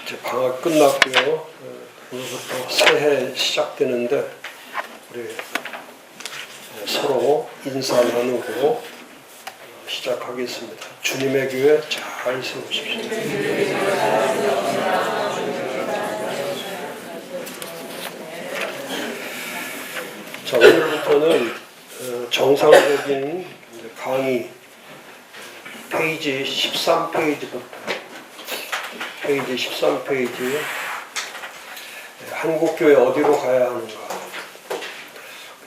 이제 방학 끝났고요. 오늘부터 새해 시작되는데 우리 서로 인사 나누고 시작하겠습니다. 주님의 교회 잘 세우십시오. 자, 오늘부터는 정상적인 강의 페이지 13페이지부터 페이지 13페이지 한국교회 어디로 가야 하는가.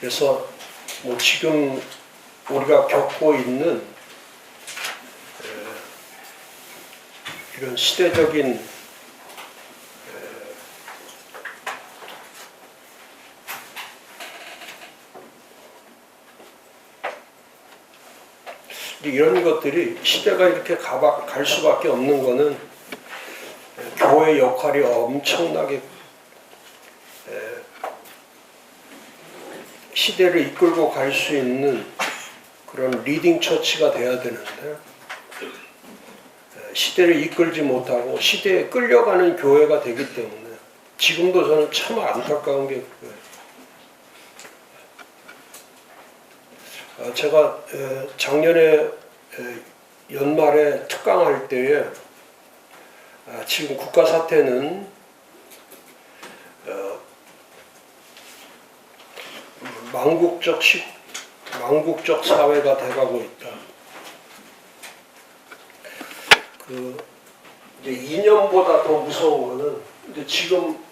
그래서 뭐 지금 우리가 겪고 있는 이런 시대적인 이런 것들이 시대가 이렇게 갈 수밖에 없는 거는 교회 역할이 엄청나게 시대를 이끌고 갈 수 있는 그런 리딩 처치가 돼야 되는데 시대를 이끌지 못하고 시대에 끌려가는 교회가 되기 때문에 지금도 저는 참 안타까운 게 그거예요. 제가 작년에 연말에 특강할 때에 지금 국가 사태는 망국적 사회가 돼가고 있다. 이제 이념보다 더 무서운 거는 이제 지금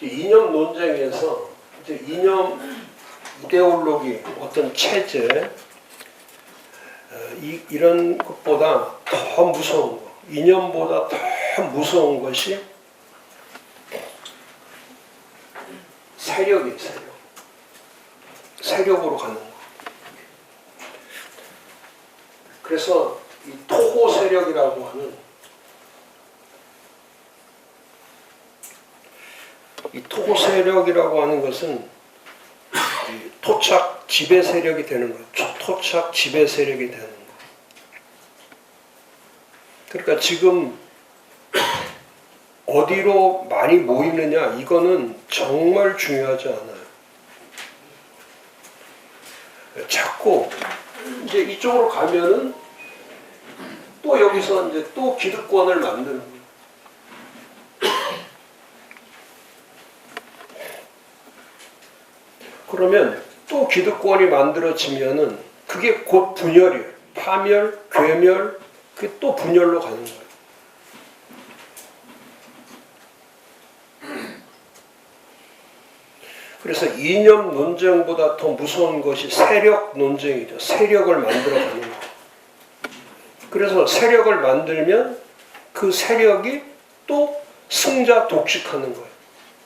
이념 논쟁에서 이제 이념 이데올로기 어떤 체제 이런 것보다 더 무서운 거, 이념보다 더 무서운 것이 세력이에요. 세력으로 가는 거. 그래서 이 토호 세력이라고 하는 이 토호 세력이라고 하는 것은 토착 지배 세력이 되는 거예요. 토착 지배 세력이 되는 거. 그러니까 지금 어디로 많이 모이느냐 이거는 정말 중요하지 않아요. 자꾸 이제 이쪽으로 가면은 또 여기서 이제 또 기득권을 만드는 거예요. 그러면 또 기득권이 만들어지면은 그게 곧 분열이에요. 파멸, 괴멸, 그게 또 분열로 가는 거예요. 그래서 이념 논쟁보다 더 무서운 것이 세력 논쟁이죠. 세력을 만들어가는 거. 그래서 세력을 만들면 그 세력이 또 승자 독식하는 거예요.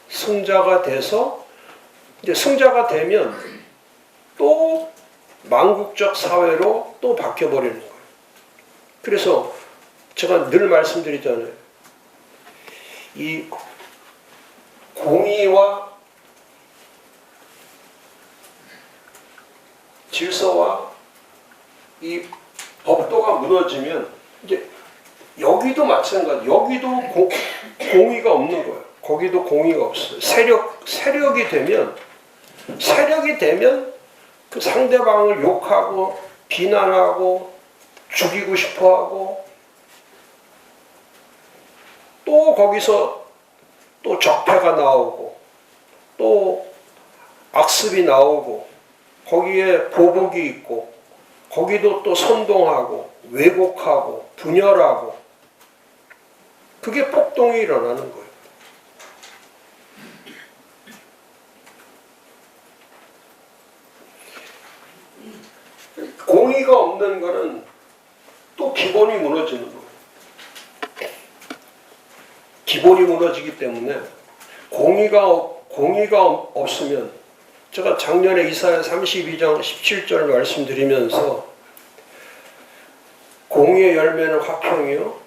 승자가 돼서 이제 승자가 되면 또 망국적 사회로 또 바뀌어버리는 거예요. 그래서 제가 늘 말씀드리잖아요. 이 공의와 질서와 이 법도가 무너지면 이제 여기도 마찬가지. 여기도 공의가 없는 거예요. 거기도 공의가 없어요. 세력이 되면 그 상대방을 욕하고 비난하고 죽이고 싶어하고 또 거기서 또 적폐가 나오고 또 악습이 나오고 거기에 보복이 있고 거기도 또 선동하고 왜곡하고 분열하고 그게 폭동이 일어나는 거예요. 공의가 없는 거는 또 기본이 무너지는 거예요. 기본이 무너지기 때문에 공의가 없으면 제가 작년에 이사야 32장 17절 말씀드리면서 공의의 열매는 화평이요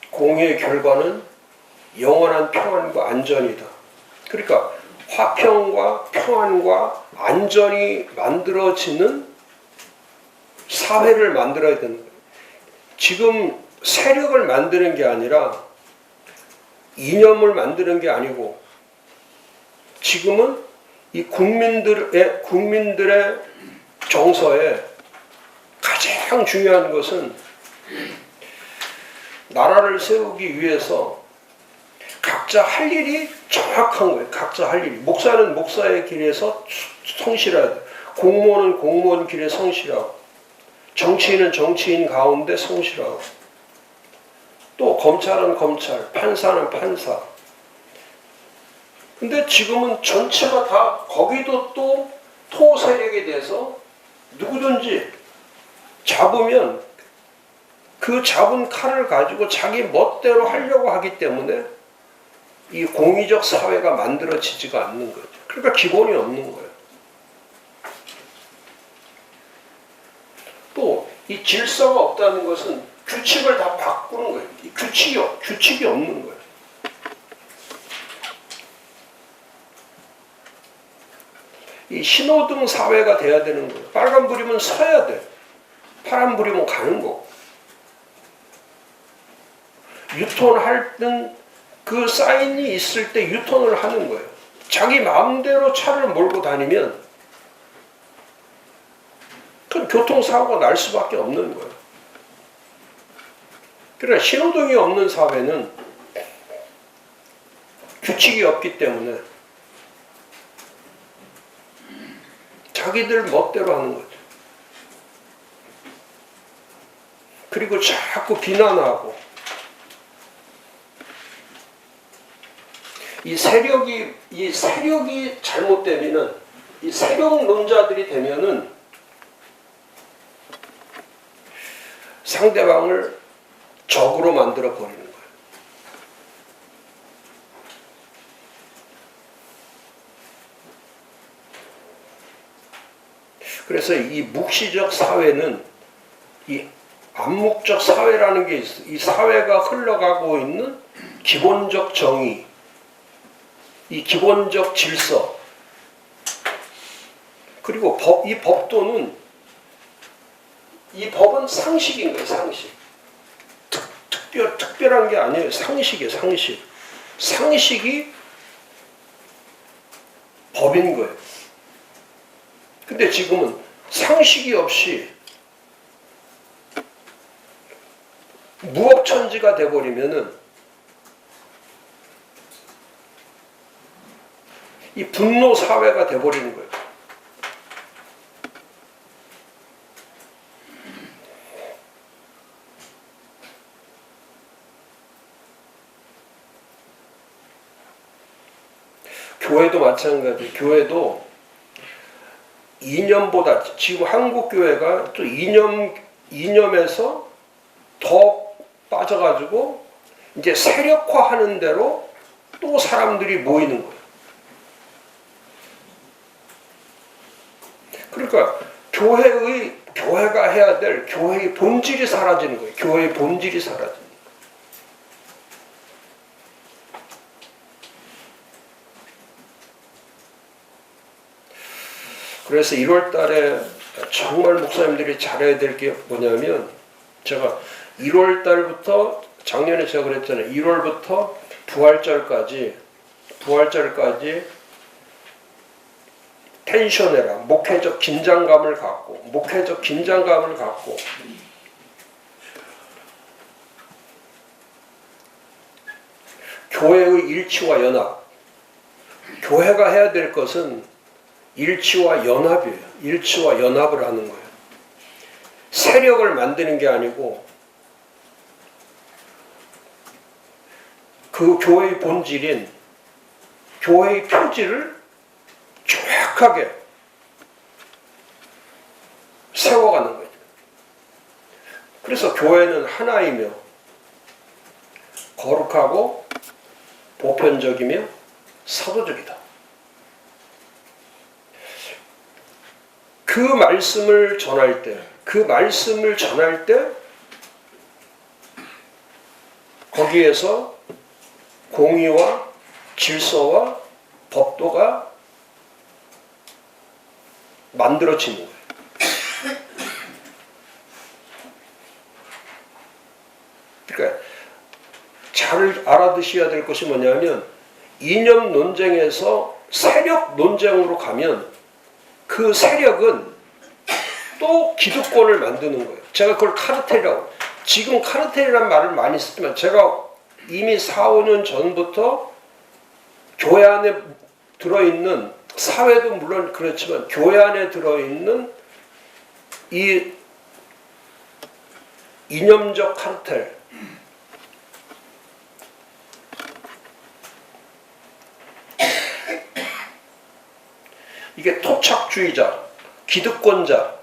공의의 결과는 영원한 평안과 안전이다. 그러니까 화평과 평안과 안전이 만들어지는 사회를 만들어야 되는 거예요. 지금 세력을 만드는 게 아니라 이념을 만드는 게 아니고 지금은 이 국민들의 정서에 가장 중요한 것은 나라를 세우기 위해서 각자 할 일이 정확한 거예요. 각자 할 일이. 목사는 목사의 길에서 성실하고, 공무원은 공무원 길에 성실하고, 정치인은 정치인 가운데 성실하고, 또 검찰은 검찰, 판사는 판사. 근데 지금은 전체가 다 거기도 또 토세력이 돼서 누구든지 잡으면 그 잡은 칼을 가지고 자기 멋대로 하려고 하기 때문에 이 공의적 사회가 만들어지지가 않는 거죠. 그러니까 기본이 없는 거예요. 또 이 질서가 없다는 것은 규칙을 다 바꾸는 거예요. 이 규칙이 없는 거예요. 이 신호등 사회가 돼야 되는 거예요. 빨간불이면 서야 돼. 파란불이면 가는 거고. 유턴할 땐 그 사인이 있을 때 유턴을 하는 거예요. 자기 마음대로 차를 몰고 다니면 그건 교통사고가 날 수밖에 없는 거예요. 그러나 신호등이 없는 사회는 규칙이 없기 때문에 자기들 멋대로 하는 거죠. 그리고 자꾸 비난하고 이 세력이 잘못되면은 이 세력론자들이 되면은 상대방을 적으로 만들어 버리는 거예요. 그래서 이 묵시적 사회는 이 암묵적 사회라는 게 있어. 이 사회가 흘러가고 있는 기본적 정의, 이 기본적 질서, 그리고 이 법은 상식인 거예요. 상식. 특별한 게 아니에요. 상식이에요. 상식. 상식이 법인 거예요. 근데 지금은 상식이 없이 무법천지가 돼버리면은 이 분노 사회가 돼버리는 거예요. 교회도 마찬가지예요. 교회도 이념보다 지금 한국 교회가 또 이념에서 더 빠져가지고 이제 세력화하는 대로 또 사람들이 모이는 거예요. 그러니까 교회가 해야 될 교회의 본질이 사라지는 거예요. 교회의 본질이 사라지는 거예요. 그래서 1월 달에 정말 목사님들이 잘해야 될 게 뭐냐면, 제가 1월 달부터, 작년에 제가 그랬잖아요. 1월부터 부활절까지 텐션해라. 목회적 긴장감을 갖고 교회의 일치와 연합. 교회가 해야 될 것은 일치와 연합이에요. 일치와 연합을 하는 거예요. 세력을 만드는 게 아니고 그 교회의 본질인 교회의 표지를 정확하게 세워가는 거죠. 그래서 교회는 하나이며 거룩하고 보편적이며 사도적이다. 그 말씀을 전할 때 거기에서 공의와 질서와 법도가 만들어지는 거예요. 그러니까 잘 알아두셔야 될 것이 뭐냐면 이념 논쟁에서 세력 논쟁으로 가면 그 세력은 또 기득권을 만드는 거예요. 제가 그걸 카르텔이라고. 지금 카르텔이라는 말을 많이 쓰지만 제가 이미 4, 5년 전부터 교회 안에 들어있는, 사회도 물론 그렇지만 교회 안에 들어있는 이 이념적 카르텔, 이게 토착주의자, 기득권자,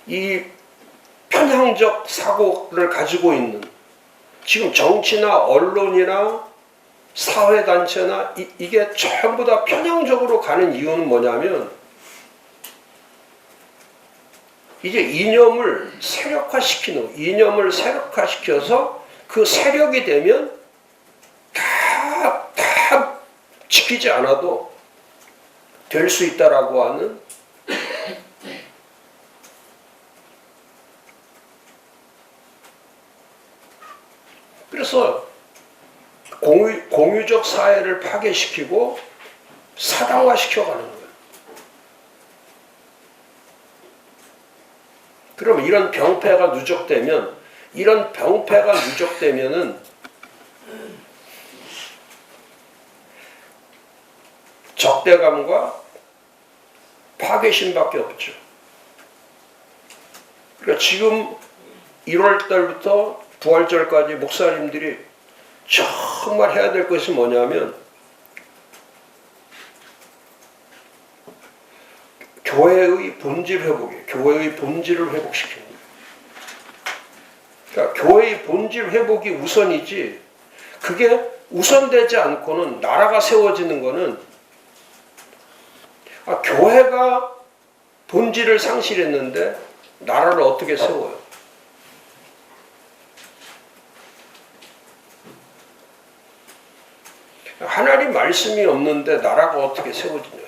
이 편향적 사고를 가지고 있는, 지금 정치나 언론이나 사회단체나 이게 전부 다 편향적으로 가는 이유는 뭐냐면 이제 이념을 세력화시키는, 이념을 세력화시켜서 그 세력이 되면 다 지키지 않아도 될 수 있다라고 하는, 그래서 공유적 사회를 파괴시키고 사당화시켜가는 거예요. 그러면 이런 병폐가 누적되면은 적대감과 파괴심밖에 없죠. 그러니까 지금 1월 달부터 부활절까지 목사님들이 정말 해야 될 것이 뭐냐면 교회의 본질 회복이에요. 교회의 본질을 회복시키는 거예요. 그러니까 교회의 본질 회복이 우선이지, 그게 우선되지 않고는 나라가 세워지는 거는, 교회가 본질을 상실했는데 나라를 어떻게 세워요? 하나님 말씀이 없는데 나라가 어떻게 세워지냐?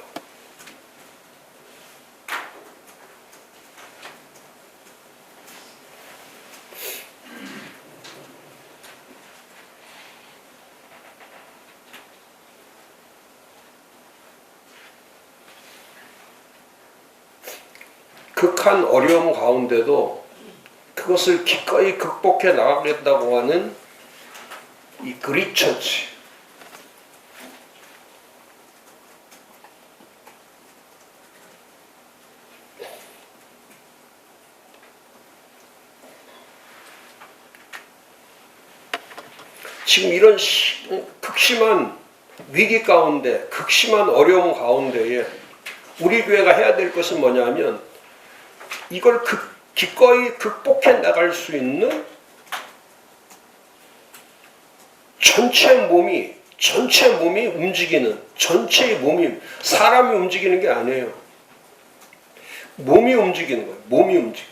극한 어려움 가운데도 그것을 기꺼이 극복해 나가겠다고 하는 이 그리처치, 지금 이런 극심한 위기 가운데, 극심한 어려움 가운데에 우리 교회가 해야 될 것은 뭐냐면 이걸 기꺼이 극복해 나갈 수 있는 전체 몸이 움직이는, 전체의 몸이, 사람이 움직이는 게 아니에요. 몸이 움직이는 거예요. 몸이 움직이는.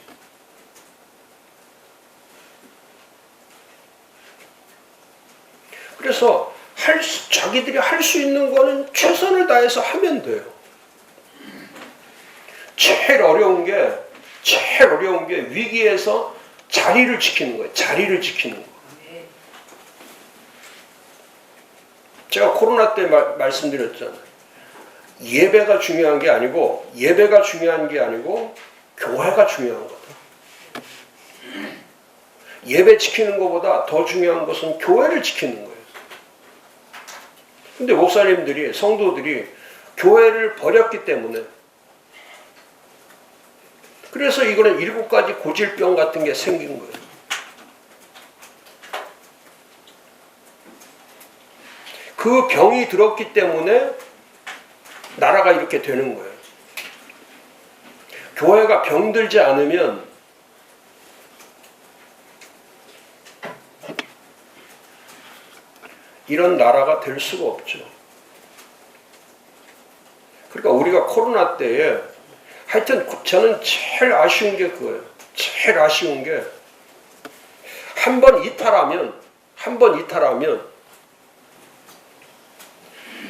그래서 자기들이 할 수 있는 거는 최선을 다해서 하면 돼요. 제일 어려운 게 위기에서 자리를 지키는 거예요. 자리를 지키는 거. 제가 코로나 때 말씀드렸잖아요. 예배가 중요한 게 아니고 교회가 중요한 거다. 예배 지키는 것보다 더 중요한 것은 교회를 지키는 거예요. 근데 목사님들이, 성도들이 교회를 버렸기 때문에, 그래서 이거는 7가지 고질병 같은 게 생긴 거예요. 그 병이 들었기 때문에 나라가 이렇게 되는 거예요. 교회가 병들지 않으면 이런 나라가 될 수가 없죠. 그러니까 우리가 코로나 때에, 하여튼 저는 제일 아쉬운 게 그거예요. 제일 아쉬운 게 한 번 이탈하면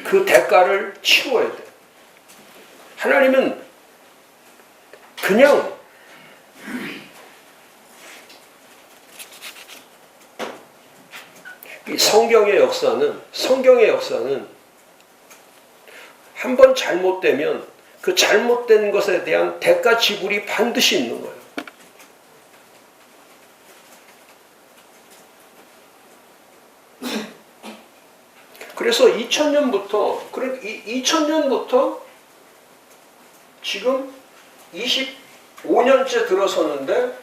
그 대가를 치러야 돼. 하나님은 그냥 이 성경의 역사는 한 번 잘못되면 그 잘못된 것에 대한 대가 지불이 반드시 있는 거예요. 그래서 2000년부터 지금 25년째 들어서는데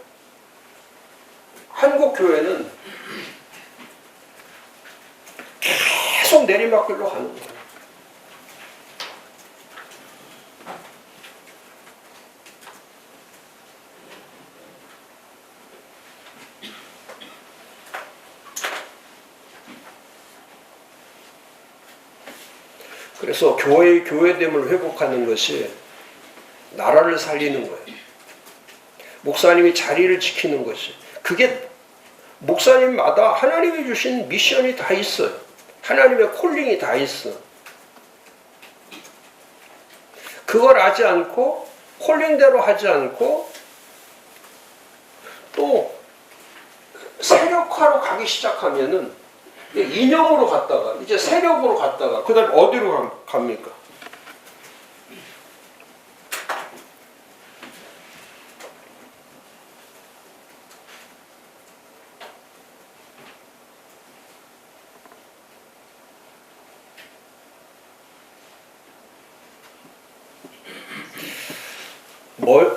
한국 교회는 계속 내리막길로 가는 거예요. 그래서 교회의 교회됨을 회복하는 것이 나라를 살리는 거예요. 목사님이 자리를 지키는 것이. 그게 목사님마다 하나님이 주신 미션이 다 있어요. 하나님의 콜링이 다 있어. 그걸 하지 않고 콜링대로 하지 않고 또 세력화로 가기 시작하면은 이념으로 갔다가 이제 세력으로 갔다가 그 다음에 어디로 갑니까?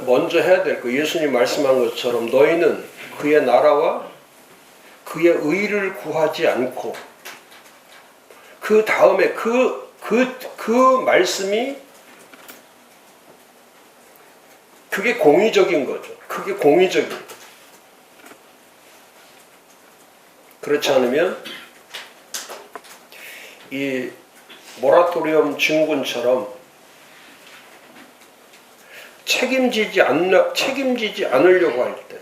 먼저 해야 될 거, 예수님 말씀한 것처럼 너희는 그의 나라와 그의 의를 구하지 않고 그 다음에 그 말씀이 그게 공의적인 거죠. 그게 공의적인 거죠. 그렇지 않으면 이 모라토리엄 증후군처럼 책임지지 않으려고 할 때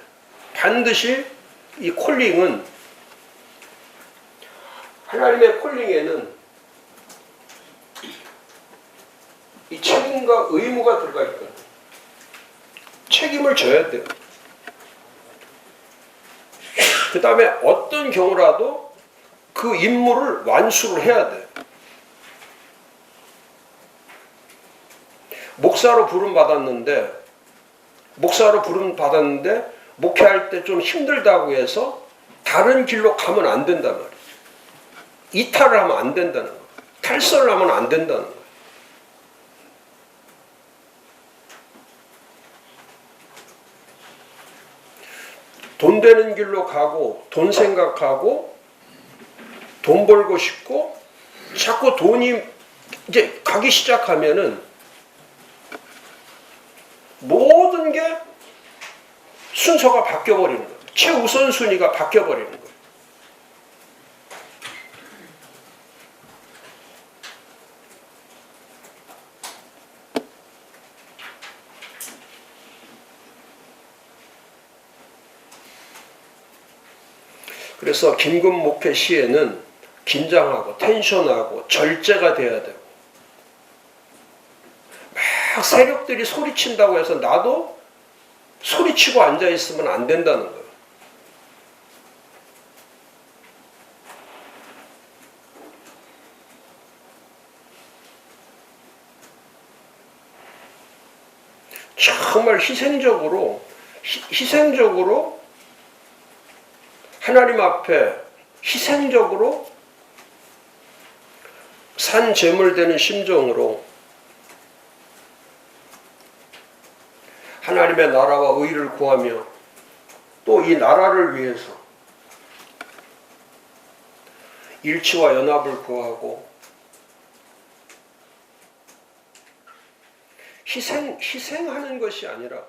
반드시 이 콜링은 하나님의 콜링에는 이 책임과 의무가 들어가 있거든요. 책임을 져야 돼요. 그 다음에 어떤 경우라도 그 임무를 완수를 해야 돼요. 목사로 부름 받았는데 목회할 때 좀 힘들다고 해서 다른 길로 가면 안 된단 말이에요. 이탈을 하면 안 된다는 거예요. 탈선을 하면 안 된다는 거예요. 돈 되는 길로 가고 돈 생각하고 돈 벌고 싶고 자꾸 돈이 이제 가기 시작하면은 모든 게 순서가 바뀌어버리는 거예요. 최우선순위가 바뀌어버리는 거예요. 그래서 긴급 목회 시에는 긴장하고 텐션하고 절제가 돼야 되고 막 세력들이 소리친다고 해서 나도 소리치고 앉아있으면 안 된다는 거예요. 정말 희생적으로 하나님 앞에 희생적으로 산 제물 되는 심정으로 하나님의 나라와 의를 구하며 또 이 나라를 위해서 일치와 연합을 구하고 희생하는 것이 아니라